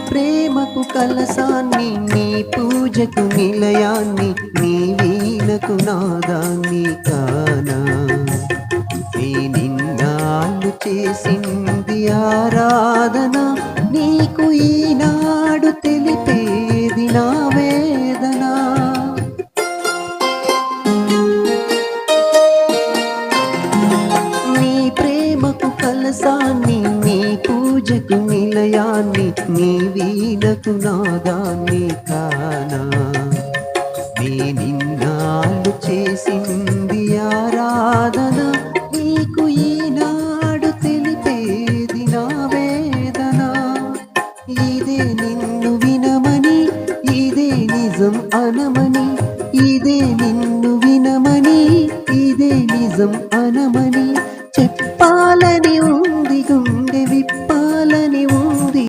ప్రేమకు కలసాన్ని, నీ పూజకు నిలయాన్ని, నీ వీణకు నాదాన్ని కానా. నీ నిన్నాళ్ళు చేసింది ఆరాధన, నీకు ఈనాడు తెలిపేది నా వేదన. నీ ప్రేమకు కలసాన్ని, నీ పూజకు నిలయాన్ని, నీ వీణకు నాదాన్ని కానా. నీ నిన్నాళ్ళు చేసింది ఆరాధన, నీకు ఈనాడు తెలిపేది నా వేదన. ఇదే నిన్ను వినమని, ఇదే నిజం అనమని